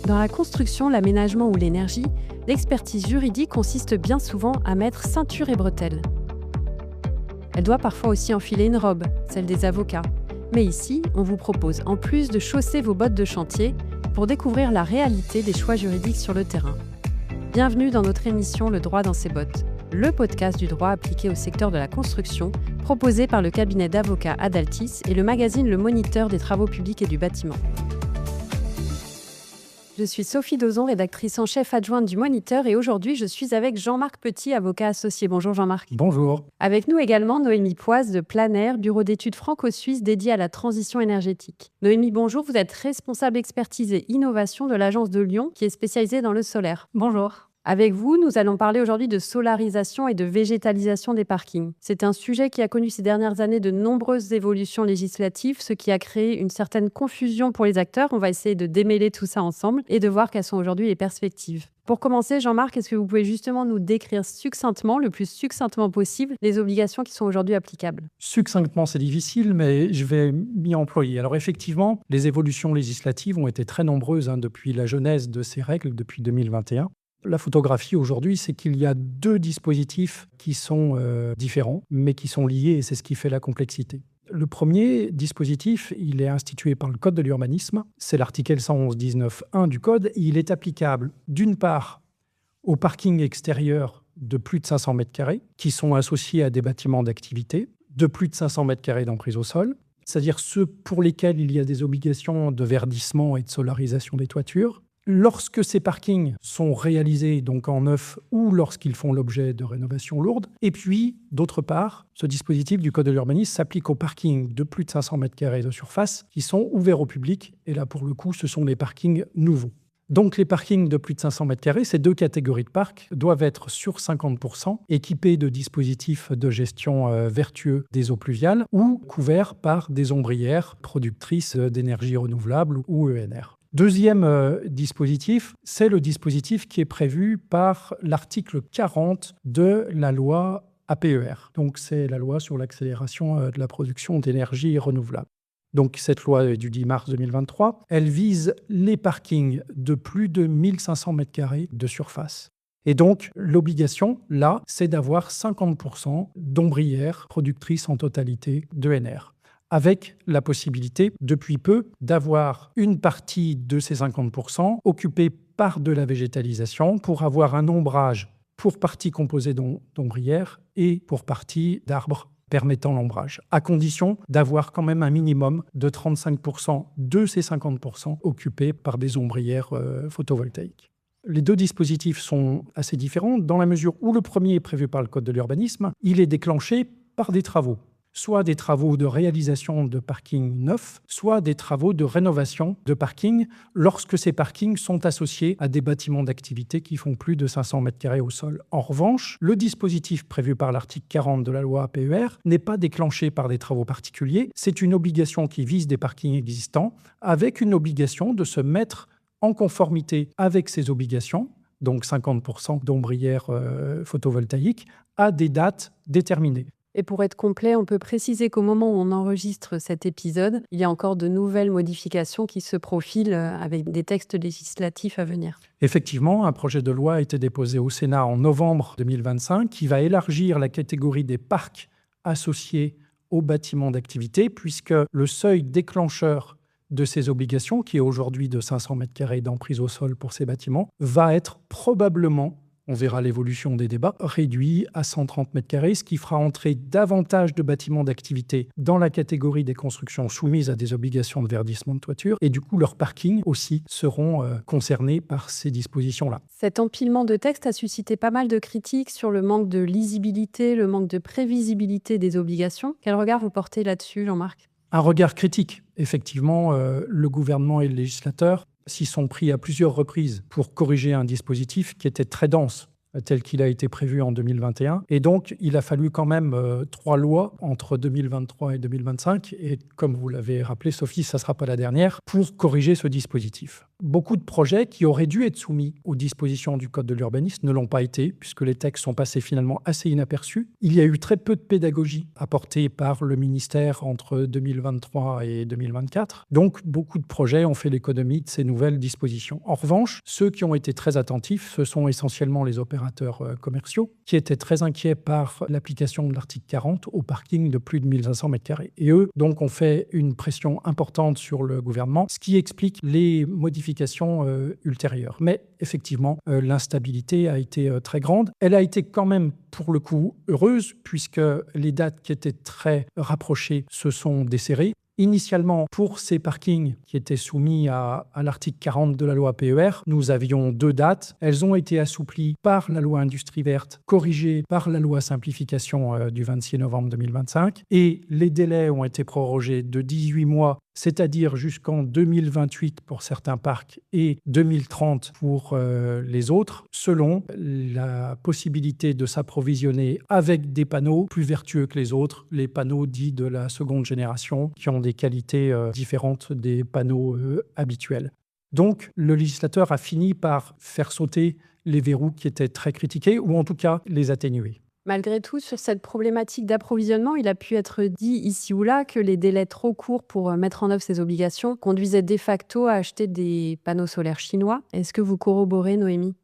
Dans la construction, l'aménagement ou l'énergie, l'expertise juridique consiste bien souvent à mettre ceinture et bretelles. Elle doit parfois aussi enfiler une robe, celle des avocats. Mais ici, on vous propose en plus de chausser vos bottes de chantier pour découvrir la réalité des choix juridiques sur le terrain. Bienvenue dans notre émission Le droit dans ses bottes, le podcast du droit appliqué au secteur de la construction, proposé par le cabinet d'avocats Adaltis et le magazine Le Moniteur des travaux publics et du bâtiment. Je suis Sophie Dozon, rédactrice en chef adjointe du Moniteur, et aujourd'hui je suis avec Jean-Marc Petit, avocat associé. Bonjour Jean-Marc. Bonjour. Avec nous également Noémie Poise de Planer, bureau d'études franco-suisse dédié à la transition énergétique. Noémie, bonjour, vous êtes responsable expertise et innovation de l'agence de Lyon qui est spécialisée dans le solaire. Bonjour. Avec vous, nous allons parler aujourd'hui de solarisation et de végétalisation des parkings. C'est un sujet qui a connu ces dernières années de nombreuses évolutions législatives, ce qui a créé une certaine confusion pour les acteurs. On va essayer de démêler tout ça ensemble et de voir quelles sont aujourd'hui les perspectives. Pour commencer, Jean-Marc, est-ce que vous pouvez justement nous décrire succinctement, le plus succinctement possible, les obligations qui sont aujourd'hui applicables ? Succinctement, c'est difficile, mais je vais m'y employer. Alors effectivement, les évolutions législatives ont été très nombreuses depuis la genèse de ces règles, depuis 2021. La photographie aujourd'hui, c'est qu'il y a deux dispositifs qui sont différents, mais qui sont liés, et c'est ce qui fait la complexité. Le premier dispositif, il est institué par le Code de l'urbanisme. C'est l'article 111-19-1 du Code. Il est applicable, d'une part, aux parkings extérieurs de plus de 500 m², qui sont associés à des bâtiments d'activité, de plus de 500 m² d'emprise au sol, c'est-à-dire ceux pour lesquels il y a des obligations de verdissement et de solarisation des toitures. Lorsque ces parkings sont réalisés donc en neuf ou lorsqu'ils font l'objet de rénovations lourdes. Et puis, d'autre part, ce dispositif du Code de l'urbanisme s'applique aux parkings de plus de 500 m² de surface qui sont ouverts au public. Et là, pour le coup, ce sont les parkings nouveaux. Donc, les parkings de plus de 500 m², ces deux catégories de parcs, doivent être sur 50% équipés de dispositifs de gestion vertueux des eaux pluviales ou couverts par des ombrières productrices d'énergie renouvelable ou ENR. Deuxième dispositif, c'est le dispositif qui est prévu par l'article 40 de la loi APER. Donc, c'est la loi sur l'accélération de la production d'énergie renouvelable. Donc, cette loi est du 10 mars 2023. Elle vise les parkings de plus de 1500 m² de surface. Et donc, l'obligation, là, c'est d'avoir 50% d'ombrières productrices en totalité d'ENR, avec la possibilité, depuis peu, d'avoir une partie de ces 50% occupée par de la végétalisation pour avoir un ombrage pour partie composée d'ombrières et pour partie d'arbres permettant l'ombrage, à condition d'avoir quand même un minimum de 35% de ces 50% occupés par des ombrières photovoltaïques. Les deux dispositifs sont assez différents dans la mesure où le premier est prévu par le Code de l'urbanisme, il est déclenché par des travaux. Soit des travaux de réalisation de parkings neufs, soit des travaux de rénovation de parkings lorsque ces parkings sont associés à des bâtiments d'activité qui font plus de 500 m² au sol. En revanche, le dispositif prévu par l'article 40 de la loi APER n'est pas déclenché par des travaux particuliers. C'est une obligation qui vise des parkings existants avec une obligation de se mettre en conformité avec ces obligations, donc 50% d'ombrières photovoltaïques, à des dates déterminées. Et pour être complet, on peut préciser qu'au moment où on enregistre cet épisode, il y a encore de nouvelles modifications qui se profilent avec des textes législatifs à venir. Effectivement, un projet de loi a été déposé au Sénat en novembre 2025 qui va élargir la catégorie des parcs associés aux bâtiments d'activité, puisque le seuil déclencheur de ces obligations, qui est aujourd'hui de 500 m² d'emprise au sol pour ces bâtiments, va être probablement, on verra l'évolution des débats, réduit à 130 m², ce qui fera entrer davantage de bâtiments d'activité dans la catégorie des constructions soumises à des obligations de verdissement de toiture. Et du coup, leurs parkings aussi seront concernés par ces dispositions-là. Cet empilement de textes a suscité pas mal de critiques sur le manque de lisibilité, le manque de prévisibilité des obligations. Quel regard vous portez là-dessus, Jean-Marc ? Un regard critique. Effectivement, le gouvernement et le législateur s'y sont pris à plusieurs reprises pour corriger un dispositif qui était très dense, tel qu'il a été prévu en 2021. Et donc, il a fallu quand même 3 lois entre 2023 et 2025. Et comme vous l'avez rappelé, Sophie, ça ne sera pas la dernière, pour corriger ce dispositif. Beaucoup de projets qui auraient dû être soumis aux dispositions du Code de l'urbanisme ne l'ont pas été, puisque les textes sont passés finalement assez inaperçus. Il y a eu très peu de pédagogie apportée par le ministère entre 2023 et 2024. Donc, beaucoup de projets ont fait l'économie de ces nouvelles dispositions. En revanche, ceux qui ont été très attentifs, ce sont essentiellement les opérateurs commerciaux, qui étaient très inquiets par l'application de l'article 40 au parking de plus de 1500 m². Et eux, donc, ont fait une pression importante sur le gouvernement, ce qui explique les modifications ultérieures. Mais effectivement, l'instabilité a été très grande. Elle a été quand même, pour le coup, heureuse, puisque les dates qui étaient très rapprochées se sont desserrées. Initialement, pour ces parkings qui étaient soumis à l'article 40 de la loi PER, nous avions 2 dates. Elles ont été assouplies par la loi Industrie verte, corrigées par la loi simplification du 26 novembre 2025. Et les délais ont été prorogés de 18 mois, c'est-à-dire jusqu'en 2028 pour certains parcs et 2030 pour les autres, selon la possibilité de s'approvisionner avec des panneaux plus vertueux que les autres, les panneaux dits de la seconde génération, qui ont des qualités différentes des panneaux habituels. Donc, le législateur a fini par faire sauter les verrous qui étaient très critiqués, ou en tout cas les atténuer. Malgré tout, sur cette problématique d'approvisionnement, il a pu être dit ici ou là que les délais trop courts pour mettre en œuvre ces obligations conduisaient de facto à acheter des panneaux solaires chinois. Est-ce que vous corroborez, Noémie ?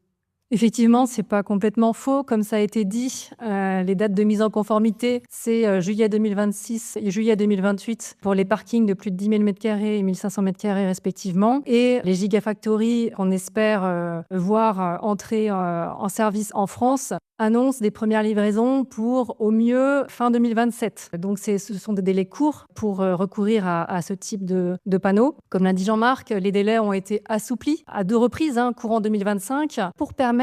Effectivement, c'est pas complètement faux. Comme ça a été dit, les dates de mise en conformité, c'est juillet 2026 et juillet 2028 pour les parkings de plus de 10 000 m² et 1 500 m² respectivement. Et les gigafactories qu'on espère voir entrer en service en France annonce des premières livraisons pour, au mieux, fin 2027. Donc, ce sont des délais courts pour recourir à ce type de panneaux. Comme l'a dit Jean-Marc, les délais ont été assouplis à 2 reprises, courant 2025, pour permettre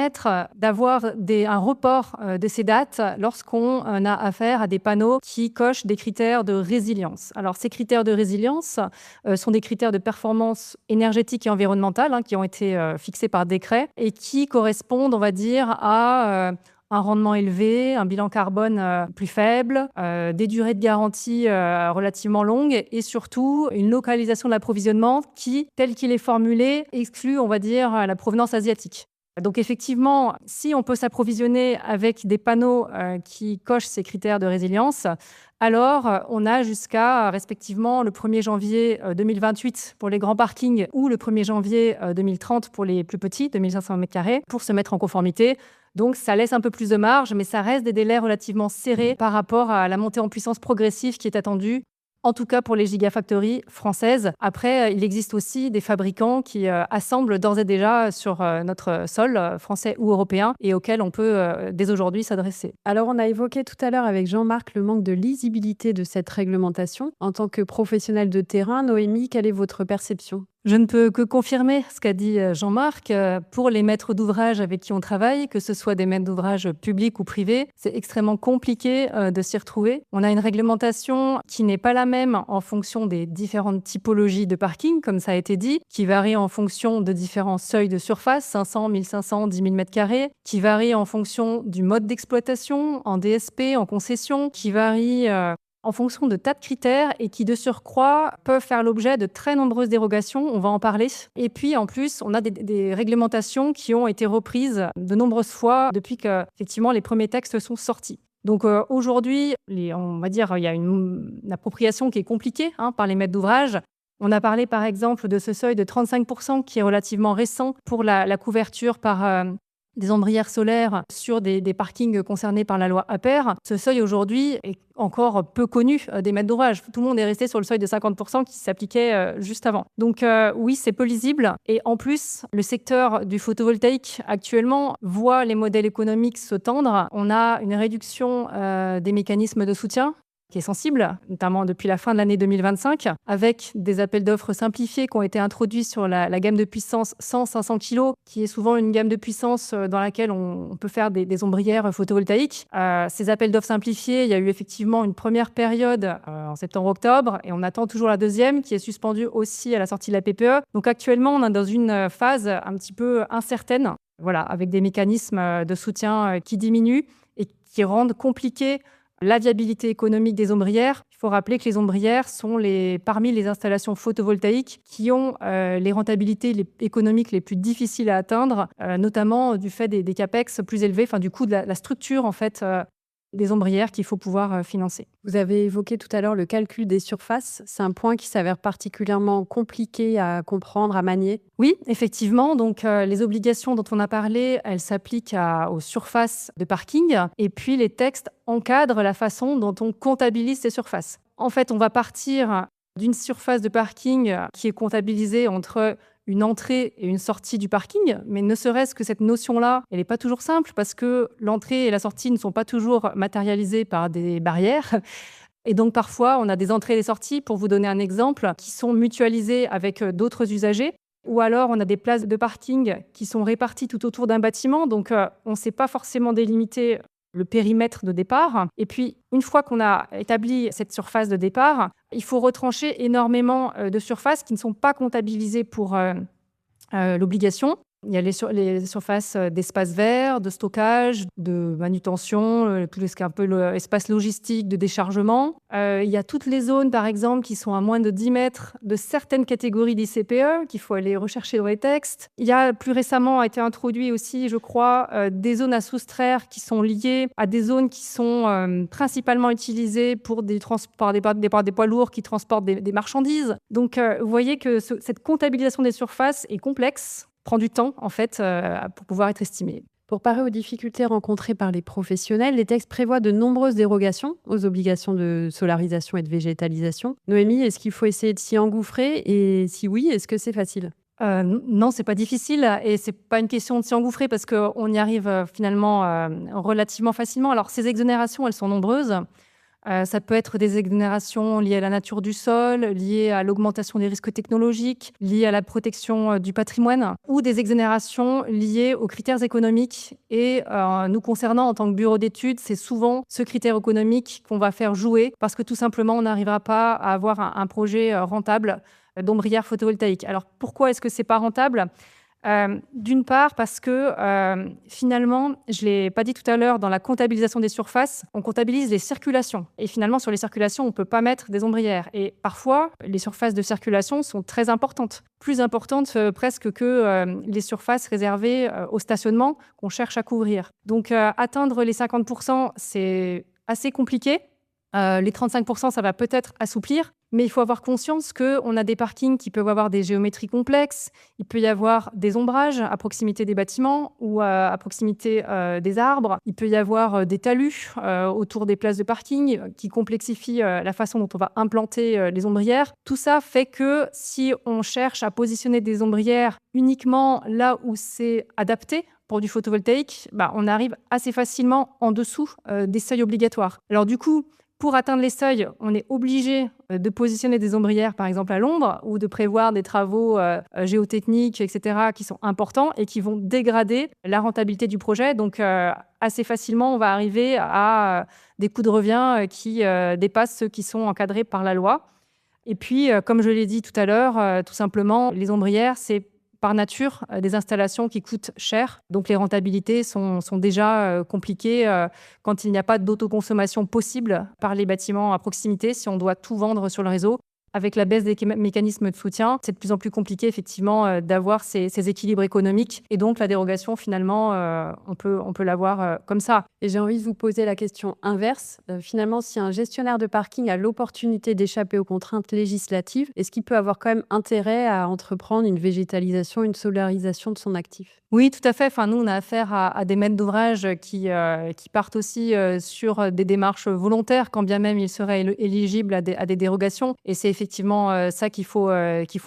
d'avoir un report de ces dates lorsqu'on a affaire à des panneaux qui cochent des critères de résilience. Alors, ces critères de résilience sont des critères de performance énergétique et environnementale qui ont été fixés par décret et qui correspondent, on va dire, à un rendement élevé, un bilan carbone plus faible, des durées de garantie relativement longues et surtout une localisation de l'approvisionnement qui, tel qu'il est formulé, exclut, on va dire, la provenance asiatique. Donc effectivement, si on peut s'approvisionner avec des panneaux qui cochent ces critères de résilience, alors on a jusqu'à respectivement le 1er janvier 2028 pour les grands parkings ou le 1er janvier 2030 pour les plus petits, 2500 m², pour se mettre en conformité. Donc ça laisse un peu plus de marge, mais ça reste des délais relativement serrés par rapport à la montée en puissance progressive qui est attendue, en tout cas pour les gigafactories françaises. Après, il existe aussi des fabricants qui assemblent d'ores et déjà sur notre sol français ou européen et auxquels on peut dès aujourd'hui s'adresser. Alors, on a évoqué tout à l'heure avec Jean-Marc le manque de lisibilité de cette réglementation. En tant que professionnel de terrain, Noémie, quelle est votre perception ? Je ne peux que confirmer ce qu'a dit Jean-Marc. Pour les maîtres d'ouvrage avec qui on travaille, que ce soit des maîtres d'ouvrage publics ou privés, c'est extrêmement compliqué de s'y retrouver. On a une réglementation qui n'est pas la même en fonction des différentes typologies de parking, comme ça a été dit, qui varie en fonction de différents seuils de surface, 500, 1500, 10 000 m², qui varie en fonction du mode d'exploitation, en DSP, en concession, qui varie en fonction de tas de critères et qui, de surcroît, peuvent faire l'objet de très nombreuses dérogations. On va en parler. Et puis, en plus, on a des réglementations qui ont été reprises de nombreuses fois depuis que, effectivement, les premiers textes sont sortis. Donc aujourd'hui, on va dire, il y a une appropriation qui est compliquée par les maîtres d'ouvrage. On a parlé, par exemple, de ce seuil de 35% qui est relativement récent pour la couverture par des ombrières solaires sur des parkings concernés par la loi APER. Ce seuil aujourd'hui est encore peu connu des maîtres d'ouvrage. Tout le monde est resté sur le seuil de 50% qui s'appliquait juste avant. Donc oui, c'est peu lisible. Et en plus, le secteur du photovoltaïque actuellement voit les modèles économiques se tendre. On a une réduction des mécanismes de soutien qui est sensible, notamment depuis la fin de l'année 2025, avec des appels d'offres simplifiés qui ont été introduits sur la gamme de puissance 100-500 kg, qui est souvent une gamme de puissance dans laquelle on peut faire des ombrières photovoltaïques. Ces appels d'offres simplifiés, il y a eu effectivement une première période en septembre-octobre, et on attend toujours la deuxième, qui est suspendue aussi à la sortie de la PPE. Donc actuellement, on est dans une phase un petit peu incertaine, voilà, avec des mécanismes de soutien qui diminuent et qui rendent compliqué la viabilité économique des ombrières. Il faut rappeler que les ombrières sont parmi les installations photovoltaïques qui ont les rentabilités économiques les plus difficiles à atteindre, notamment du fait des capex plus élevés, enfin du coût de la structure en fait des ombrières qu'il faut pouvoir financer. Vous avez évoqué tout à l'heure le calcul des surfaces. C'est un point qui s'avère particulièrement compliqué à comprendre, à manier. Oui, effectivement. Donc, les obligations dont on a parlé, elles s'appliquent aux surfaces de parking. Et puis, les textes encadrent la façon dont on comptabilise ces surfaces. En fait, on va partir d'une surface de parking qui est comptabilisée entre une entrée et une sortie du parking, mais ne serait-ce que cette notion-là, elle n'est pas toujours simple parce que l'entrée et la sortie ne sont pas toujours matérialisées par des barrières. Et donc parfois, on a des entrées et des sorties, pour vous donner un exemple, qui sont mutualisées avec d'autres usagers. Ou alors, on a des places de parking qui sont réparties tout autour d'un bâtiment, donc on ne sait pas forcément délimiter le périmètre de départ. Et puis, une fois qu'on a établi cette surface de départ, il faut retrancher énormément de surfaces qui ne sont pas comptabilisées pour l'obligation. Il y a les surfaces d'espace vert, de stockage, de manutention, tout ce qui est un peu l'espace logistique de déchargement. Il y a toutes les zones, par exemple, qui sont à moins de 10 mètres de certaines catégories d'ICPE, qu'il faut aller rechercher dans les textes. Il y a plus récemment a été introduit aussi, je crois, des zones à soustraire qui sont liées à des zones qui sont principalement utilisées pour des transports, des poids lourds qui transportent des marchandises. Donc, vous voyez que cette comptabilisation des surfaces est complexe, prend du temps, en fait, pour pouvoir être estimé. Pour parer aux difficultés rencontrées par les professionnels, les textes prévoient de nombreuses dérogations aux obligations de solarisation et de végétalisation. Noémie, est-ce qu'il faut essayer de s'y engouffrer? Et si oui, est-ce que c'est facile? Non, c'est pas difficile et c'est pas une question de s'y engouffrer parce qu'on y arrive finalement relativement facilement. Alors, ces exonérations, elles sont nombreuses. Ça peut être des exonérations liées à la nature du sol, liées à l'augmentation des risques technologiques, liées à la protection du patrimoine, ou des exonérations liées aux critères économiques. Et nous concernant en tant que bureau d'études, c'est souvent ce critère économique qu'on va faire jouer parce que tout simplement, on n'arrivera pas à avoir un projet rentable d'ombrière photovoltaïque. Alors pourquoi est-ce que c'est pas rentable ? D'une part parce que finalement, je ne l'ai pas dit tout à l'heure, dans la comptabilisation des surfaces, on comptabilise les circulations. Et finalement, sur les circulations, on ne peut pas mettre des ombrières. Et parfois, les surfaces de circulation sont très importantes. Plus importantes presque que les surfaces réservées au stationnement qu'on cherche à couvrir. Donc, atteindre les 50%, c'est assez compliqué. Les 35%, ça va peut-être assouplir, mais il faut avoir conscience qu'on a des parkings qui peuvent avoir des géométries complexes. Il peut y avoir des ombrages à proximité des bâtiments ou à proximité des arbres. Il peut y avoir des talus autour des places de parking qui complexifient la façon dont on va implanter les ombrières. Tout ça fait que si on cherche à positionner des ombrières uniquement là où c'est adapté, pour du photovoltaïque, on arrive assez facilement en dessous des seuils obligatoires. Alors du coup, pour atteindre les seuils, on est obligé de positionner des ombrières, par exemple, à l'ombre, ou de prévoir des travaux géotechniques, etc., qui sont importants et qui vont dégrader la rentabilité du projet. Donc, assez facilement, on va arriver à des coûts de revient qui dépassent ceux qui sont encadrés par la loi. Et puis, comme je l'ai dit tout à l'heure, tout simplement, les ombrières, c'est par nature des installations qui coûtent cher. Donc les rentabilités sont déjà compliquées quand il n'y a pas d'autoconsommation possible par les bâtiments à proximité, si on doit tout vendre sur le réseau. Avec la baisse des mécanismes de soutien, c'est de plus en plus compliqué effectivement d'avoir ces équilibres économiques. Et donc la dérogation, finalement, on peut l'avoir comme ça. Et j'ai envie de vous poser la question inverse. Finalement, si un gestionnaire de parking a l'opportunité d'échapper aux contraintes législatives, est-ce qu'il peut avoir quand même intérêt à entreprendre une végétalisation, une solarisation de son actif? Oui, tout à fait. Enfin, nous, on a affaire à des maîtres d'ouvrage qui partent aussi sur des démarches volontaires, quand bien même ils seraient éligibles à des dérogations. Et c'est effectivement ça qu'il faut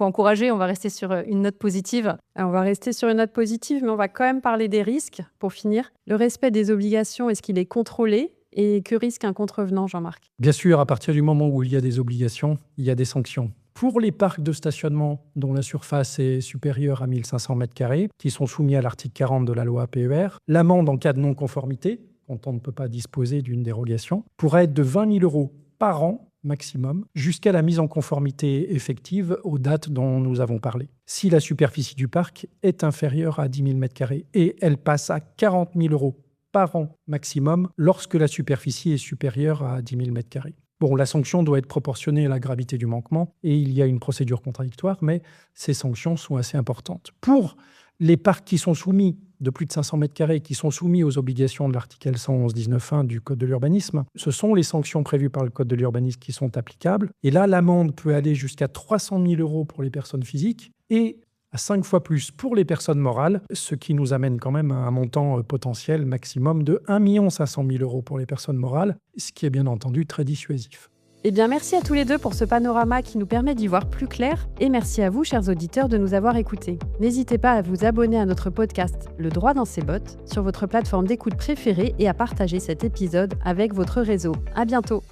encourager. On va rester sur une note positive. Alors, on va rester sur une note positive, mais on va quand même parler des risques pour finir. Le respect des obligations, est-ce qu'il est contrôlé? Et que risque un contrevenant, Jean-Marc? Bien sûr, à partir du moment où il y a des obligations, il y a des sanctions. Pour les parcs de stationnement dont la surface est supérieure à 1500 m², qui sont soumis à l'article 40 de la loi PER, l'amende en cas de non-conformité, quand on ne peut pas disposer d'une dérogation, pourrait être de 20 000 € par an maximum, jusqu'à la mise en conformité effective aux dates dont nous avons parlé. Si la superficie du parc est inférieure à 10 000 m² et elle passe à 40 000 € par an maximum lorsque la superficie est supérieure à 10 000 m². Bon, la sanction doit être proportionnée à la gravité du manquement et il y a une procédure contradictoire, mais ces sanctions sont assez importantes. Pour les parcs qui sont soumis de plus de 500 m², qui sont soumis aux obligations de l'article 111-19-1 du Code de l'urbanisme, ce sont les sanctions prévues par le Code de l'urbanisme qui sont applicables. Et là, l'amende peut aller jusqu'à 300 000 € pour les personnes physiques et à 5 fois plus pour les personnes morales, ce qui nous amène quand même à un montant potentiel maximum de 1 500 000 € pour les personnes morales, ce qui est bien entendu très dissuasif. Eh bien, merci à tous les deux pour ce panorama qui nous permet d'y voir plus clair. Et merci à vous, chers auditeurs, de nous avoir écoutés. N'hésitez pas à vous abonner à notre podcast Le droit dans ses bottes sur votre plateforme d'écoute préférée et à partager cet épisode avec votre réseau. À bientôt.